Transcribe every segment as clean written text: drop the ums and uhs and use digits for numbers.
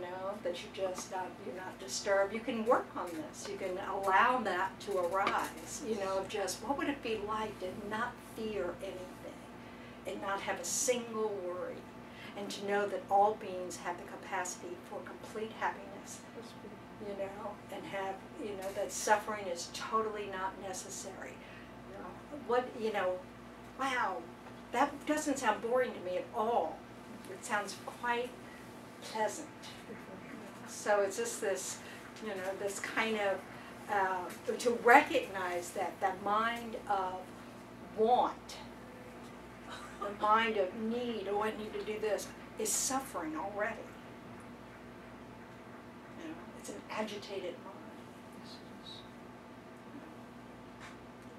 know, that you're not disturbed. You can work on this. You can allow that to arise, you know, of just what would it be like to not fear anything and not have a single worry, and to know that all beings have the capacity for complete happiness, you know, and have, you know, that suffering is totally not necessary. You know, what, you know, wow, that doesn't sound boring to me at all. It sounds quite pleasant. So it's just this, you know, this kind of, to recognize that mind of want, the mind of need, oh, I need to do this, is suffering already. You know, it's an agitated mind.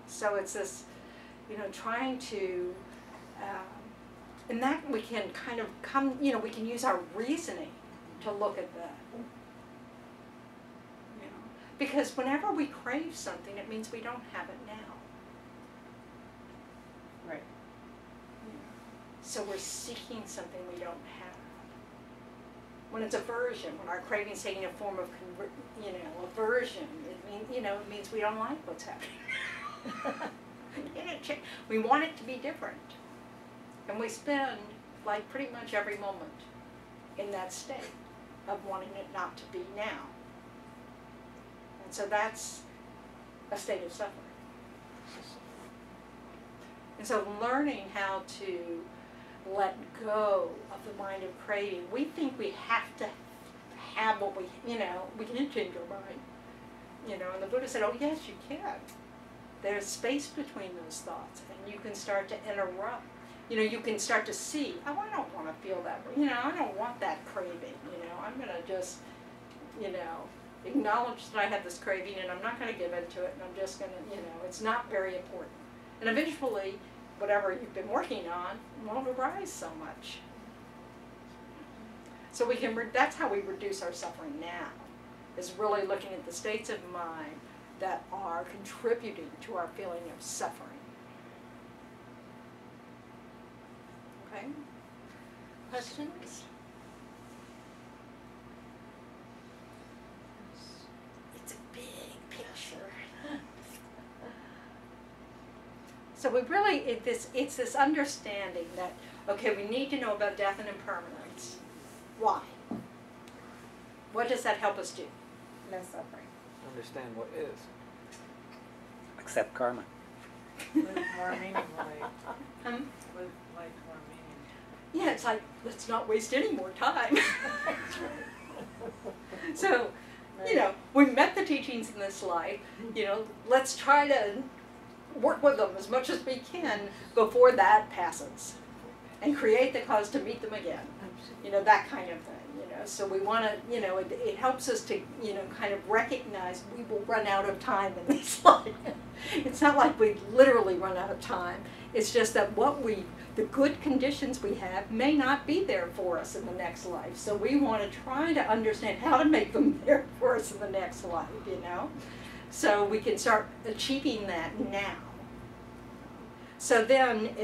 So it's this, you know, trying to, and that we can kind of come, you know, we can use our reasoning to look at that. You know, because whenever we crave something, it means we don't have it now. Right. You know, so we're seeking something we don't have. When it's aversion, when our craving is taking a form of, you know, aversion, it means we don't like what's happening. We want it to be different. And we spend, like, pretty much every moment in that state of wanting it not to be now. And so that's a state of suffering. And so learning how to let go of the mind of craving, we think we have to have what we, you know, we can change our mind. You know, and the Buddha said, oh yes, you can. There's space between those thoughts, and you can start to interrupt. You know, you can start to see, oh, I don't want to feel that, you know, I don't want that craving, you know, I'm going to just, you know, acknowledge that I have this craving, and I'm not going to give into it, and I'm just going to, you know, it's not very important. And eventually, whatever you've been working on won't arise so much. So we can, that's how we reduce our suffering now, is really looking at the states of mind that are contributing to our feeling of suffering. Okay? Questions? It's a big picture. So we really, it's this understanding that, okay, we need to know about death and impermanence. Why? What does that help us do? No suffering. Understand what is. Accept karma. Live more meaningfully. Live life more meaningfully. Yeah, it's like, let's not waste any more time. So, you know, we met the teachings in this life, you know, let's try to work with them as much as we can before that passes, and create the cause to meet them again. You know, that kind of thing, you know. So we want to, you know, it helps us to, you know, kind of recognize we will run out of time in this life. It's not like we literally run out of time. It's just that the good conditions we have may not be there for us in the next life. So we want to try to understand how to make them there for us in the next life, you know. So we can start achieving that now. So then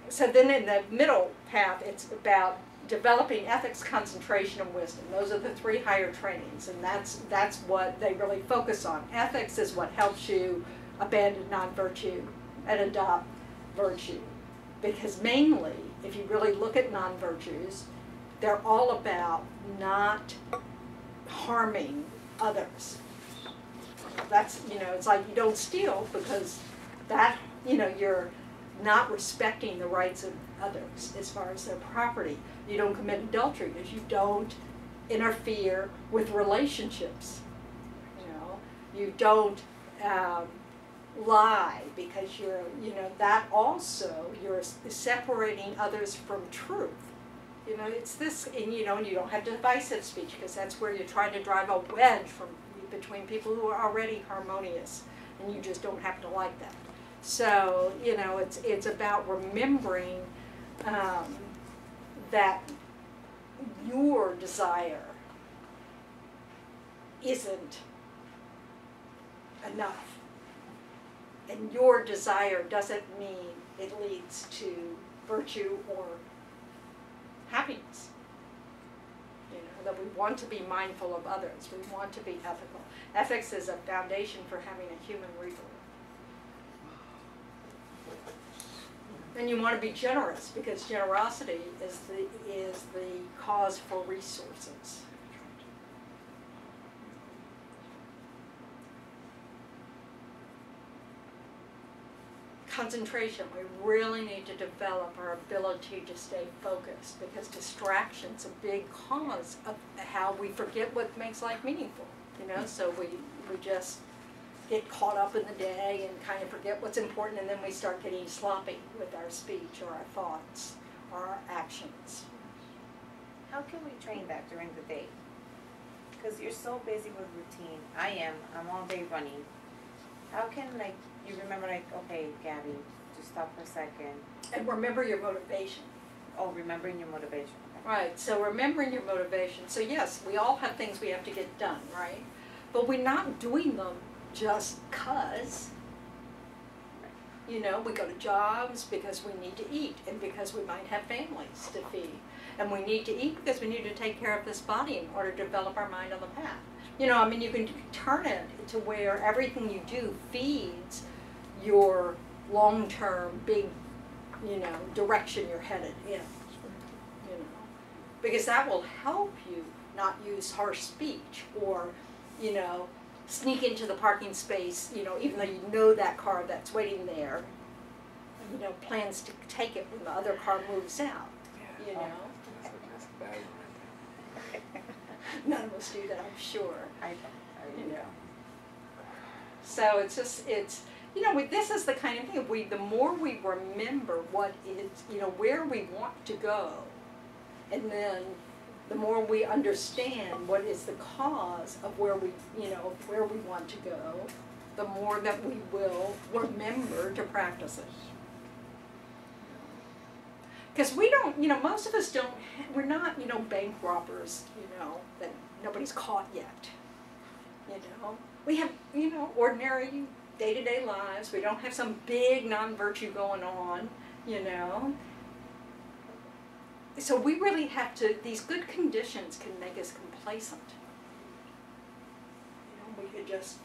so then in the middle path, it's about developing ethics, concentration, and wisdom. Those are the three higher trainings, and that's what they really focus on. Ethics is what helps you abandon non-virtue and adopt virtue. Because mainly, if you really look at non-virtues, they're all about not harming others. That's, you know, it's like you don't steal because that, you know, you're not respecting the rights of others as far as their property. You don't commit adultery because you don't interfere with relationships. You know, you don't lie because you're, you know, that also, you're separating others from truth. You know, it's this, and you know, and you don't have divisive speech because that's where you're trying to drive a wedge between people who are already harmonious, and you just don't happen to like that. So, you know, it's about remembering that your desire isn't enough. And your desire doesn't mean it leads to virtue or happiness. You know, that we want to be mindful of others. We want to be ethical. Ethics is a foundation for having a human rebirth. And you want to be generous, because generosity is the cause for resources. Concentration. We really need to develop our ability to stay focused, because distraction's a big cause of how we forget what makes life meaningful. You know, so we just get caught up in the day and kind of forget what's important, and then we start getting sloppy with our speech or our thoughts or our actions. How can we train that during the day? Because you're so busy with routine. I'm all day running. How can, like, you remember, like, okay, Gabby, just stop for a second. And remember your motivation. Oh, remembering your motivation. Okay. Right, so remembering your motivation. So yes, we all have things we have to get done, right? But we're not doing them just 'cause. You know, we go to jobs because we need to eat, and because we might have families to feed. And we need to eat because we need to take care of this body in order to develop our mind on the path. You know, I mean, you can turn it to where everything you do feeds your long-term big, you know, direction you're headed in. You know, because that will help you not use harsh speech, or, you know, sneak into the parking space, you know, even though you know that car that's waiting there, you know, plans to take it when the other car moves out, you know. That's a bad one. None of us do that, I'm sure. I don't. You know. So it's just, you know, this is the kind of thing, the more we remember what is, you know, where we want to go, and then the more we understand what is the cause of where we, you know, where we want to go, the more that we will remember to practice it. Because we don't, you know, most of us don't, we're not, you know, bank robbers, you know, that nobody's caught yet. You know, we have, you know, ordinary day-to-day lives. We don't have some big non-virtue going on, you know. So we really have to, these good conditions can make us complacent. You know, we could just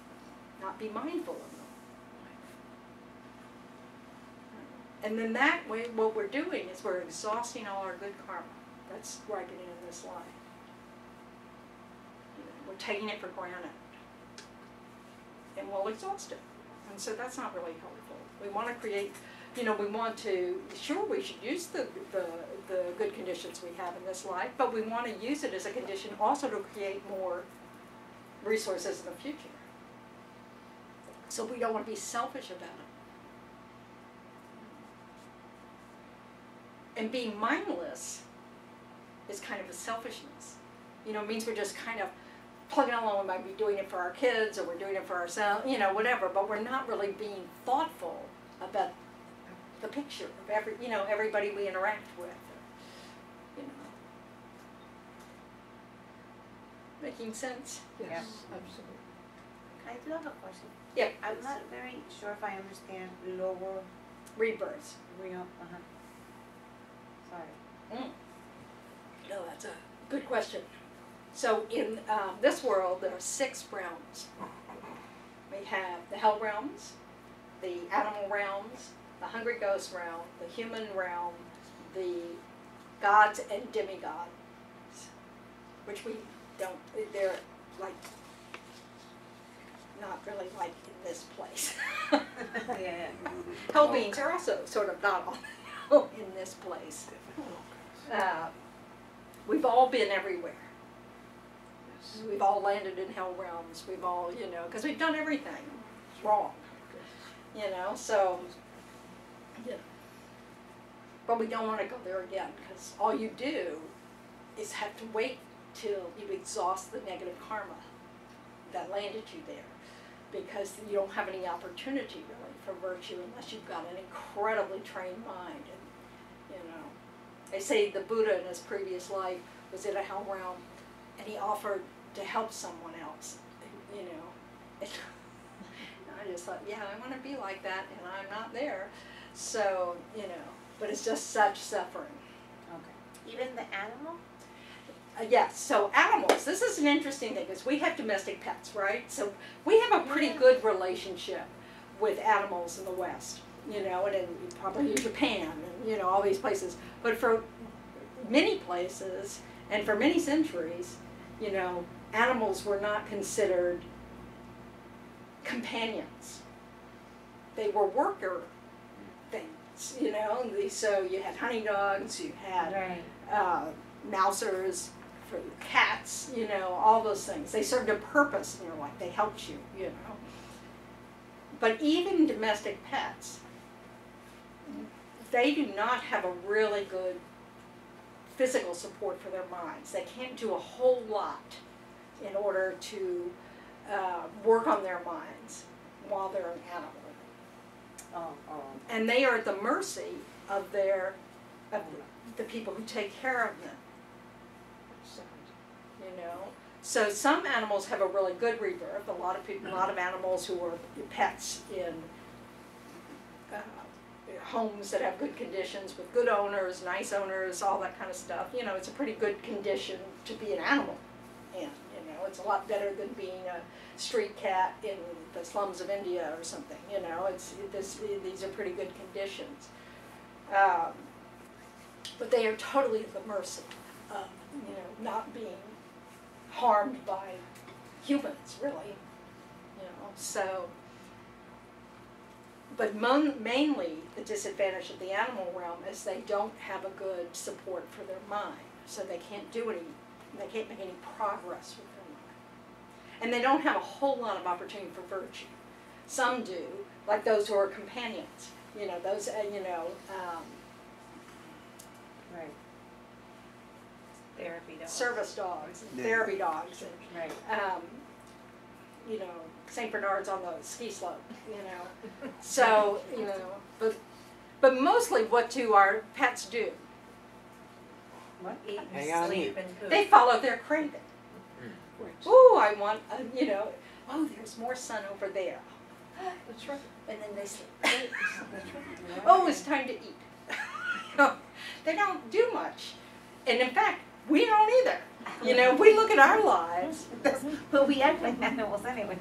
not be mindful of them. And then that way, what we're doing is we're exhausting all our good karma that's ripening in this life. You know, we're taking it for granted. And we'll exhaust it. And so that's not really helpful. We want to create, you know, we want to, sure, we should use the good conditions we have in this life, but we want to use it as a condition also to create more resources in the future. So we don't want to be selfish about it. And being mindless is kind of a selfishness. You know, it means we're just kind of plugging along. We might be doing it for our kids, or we're doing it for ourselves, you know, whatever, but we're not really being thoughtful about the picture of you know, everybody we interact with. You know. Making sense? Yes, absolutely. I do have a question. Yeah. I'm not very sure if I understand lower Rebirths. real. Sorry. No, that's a good question. So in this world, there are 6 realms. We have the hell realms, the animal realms, the hungry ghost realm, the human realm, the gods and demigods, which we don't, they're like, not really like in this place. Yeah. Hell beings are also sort of not all in this place. We've all been everywhere. We've all landed in hell realms. We've all, you know, because we've done everything wrong. You know, so, yeah. But we don't want to go there again, because all you do is have to wait till you exhaust the negative karma that landed you there, because you don't have any opportunity really for virtue unless you've got an incredibly trained mind. And, you know, they say the Buddha in his previous life was in a hell realm, and he offered to help someone else, you know. And I just thought, yeah, I want to be like that, and I'm not there. So, you know, but it's just such suffering. Okay. Even the animal? Yes, so animals, this is an interesting thing, because we have domestic pets, right? So we have a pretty good relationship with animals in the West, you know, and in probably in Japan, and, you know, all these places. But for many places, and for many centuries, you know, animals were not considered companions. They were worker things, you know. So you had hunting dogs, you had mousers, for cats, you know, all those things. They served a purpose in your life. They helped you, you know. But even domestic pets, they do not have a really good physical support for their minds. They can't do a whole lot in order to work on their minds while they're an animal. And they are at the mercy of the people who take care of them. You know, so some animals have a really good rebirth. A lot of animals who are pets in homes that have good conditions with good owners, nice owners, all that kind of stuff. You know, it's a pretty good condition to be an animal in. You know, it's a lot better than being a street cat in the slums of India or something. You know, these are pretty good conditions. But they are totally at the mercy of, you know, not being harmed by humans, really, you know. So, but mainly the disadvantage of the animal realm is they don't have a good support for their mind, so they can't they can't make any progress with their mind, and they don't have a whole lot of opportunity for virtue. Some do, like those who are companions, you know, those you know. Right. Therapy dogs. Service dogs and therapy dogs and you know, St. Bernards on the ski slope, you know. So, you know, but mostly what do our pets do? What? Eat and Hang on, sleep and poop. They follow their craving. Ooh, I want, you know, oh, there's more sun over there. That's right. And then they sleep. Oh, it's time to eat. They don't do much. And in fact, we don't either. You know, we look at our lives. But we act like animals anyway.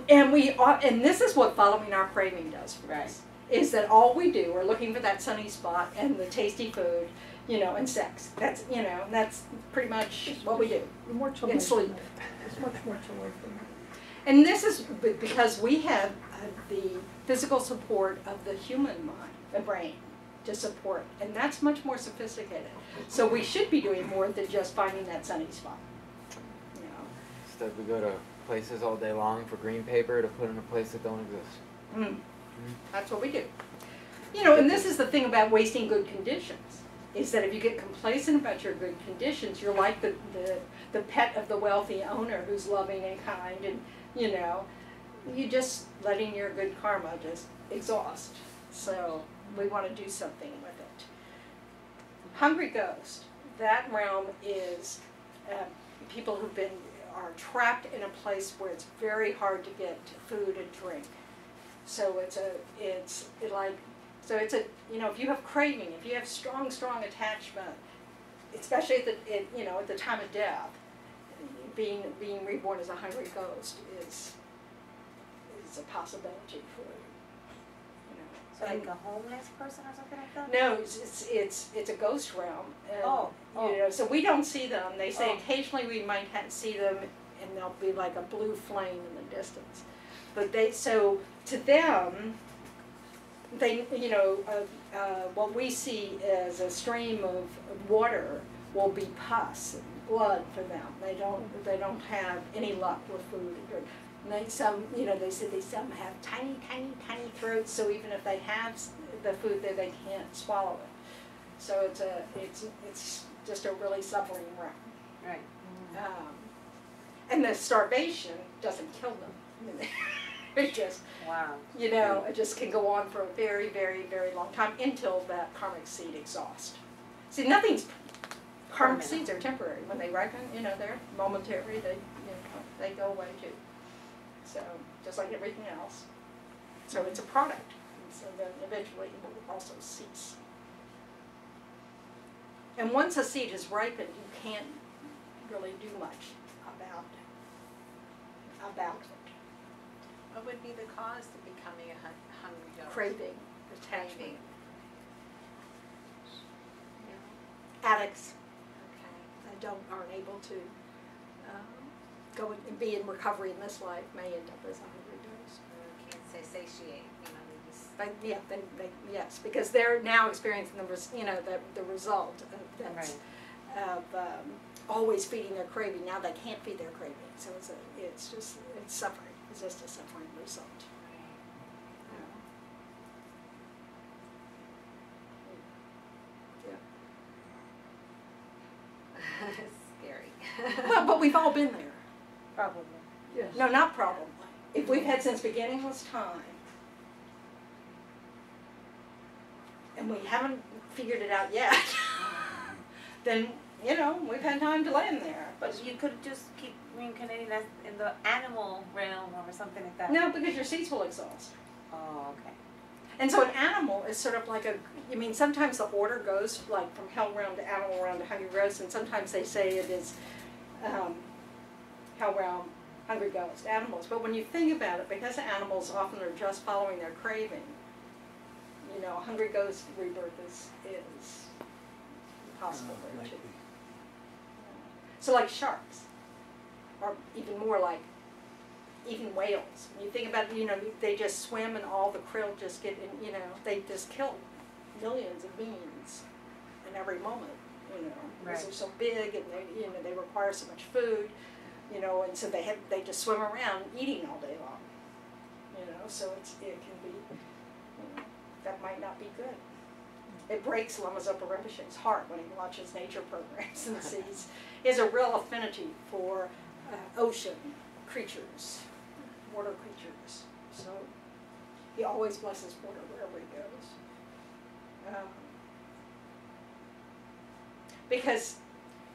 And this is what following our craving does for us. Is that all we do? We're looking for that sunny spot and the tasty food, you know, and sex. That's, you know, that's pretty much what we do. And sleep. There's much more to life than that. And this is because we have the physical support of the human mind, the brain, to support, and that's much more sophisticated. So we should be doing more than just finding that sunny spot. You know. Instead, we go to places all day long for green paper to put in a place that don't exist. That's what we do. You know, and this is the thing about wasting good conditions, is that if you get complacent about your good conditions, you're like the pet of the wealthy owner who's loving and kind, and, you know, you just letting your good karma just exhaust. So we want to do something with it. Hungry ghost, that realm is people who've are trapped in a place where it's very hard to get food and drink. So it's you know, if you have craving, if you have strong attachment, especially at the time of death, being reborn as a hungry ghost is a possibility for you. So like a homeless person or something like that? No, it's a ghost realm. And, you know, so we don't see them. They say occasionally we might see them, and there'll be like a blue flame in the distance. But so to them, they, you know, what we see as a stream of water will be pus and blood for them. They don't have any luck with food and drink. And they said some have tiny throats, so even if they have the food there, they can't swallow it. So it's just a really suffering realm. Right. And the starvation doesn't kill them. I mean, it just, you know, it just can go on for a very, very, very long time until that karmic seed exhausts. See, karmic seeds are temporary. When they ripen, you know, they're momentary. They go away too. So, just like everything else. So it's a product. And so then eventually it will also cease. And once a seed is ripened, you can't really do much about it. What would be the cause to becoming a hungry ghost? Craving, attachment. Craving. Addicts Okay. that aren't able to go and be in recovery in this life may end up as a hungry ghost. Can't say satiate, you know, they just. But yeah, yes, because they're now experiencing the result of always feeding their craving. Now they can't feed their craving, so it's suffering. It's just a suffering result. Scary. Well, but we've all been there. Probably. Yes. No, not probably. If we've had since beginningless time, and we haven't figured it out yet, then, we've had time to land there. But you could just keep reincarnating as in the animal realm or something like that. No, because your seeds will exhaust. Oh, okay. And so an animal is sort of like sometimes the order goes like from hell realm to animal realm to hungry ghost, and sometimes they say it is hell realm, hungry ghost, animals. But when you think about it, because animals often are just following their craving, hungry ghost rebirth is possible there too. So like sharks, or even more like even whales. When you think about it, they just swim and all the krill just get in, they just kill millions of beings in every moment, because they're so big and they require so much food, and so they just swim around eating all day long, so it can be, that might not be good. It breaks Lama Zopa Rinpoche's heart when he watches nature programs and sees he has a real affinity for ocean creatures, water creatures. So he always blesses water wherever he goes. Because,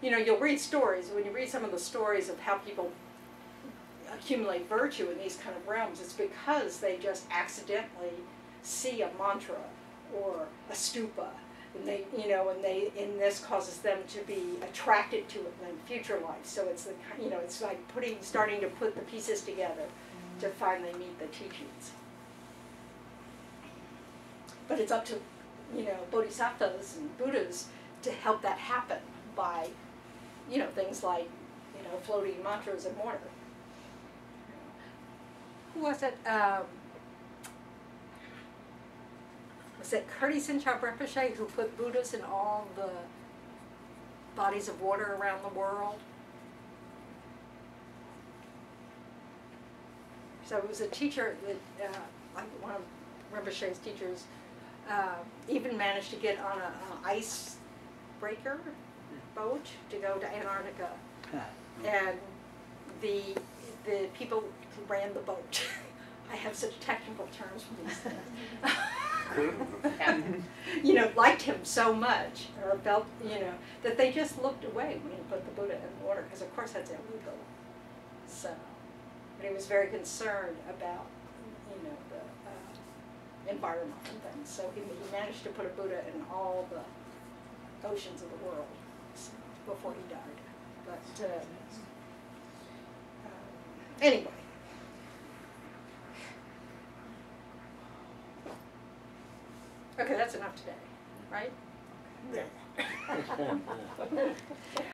you'll read stories, when you read some of the stories of how people accumulate virtue in these kind of realms, it's because they just accidentally see a mantra or a stupa, and and this causes them to be attracted to it in future life. So it's it's like starting to put the pieces together to finally meet the teachings. But it's up to, bodhisattvas and Buddhas to help that happen by, things like, floating mantras in water. Who was it? Was it Kurti Sinchab Rinpoche who put Buddhas in all the bodies of water around the world? So it was a teacher that, like one of Rinpoche's teachers, even managed to get on an icebreaker boat to go to Antarctica. And the people who ran the boat, I have such technical terms for these things, liked him so much, or felt, that they just looked away when he put the Buddha in the water, because of course that's illegal. So, but he was very concerned about, the environment and things. So he managed to put a Buddha in all the oceans of the world before he died. But anyway. Okay, that's enough today, right? Yeah.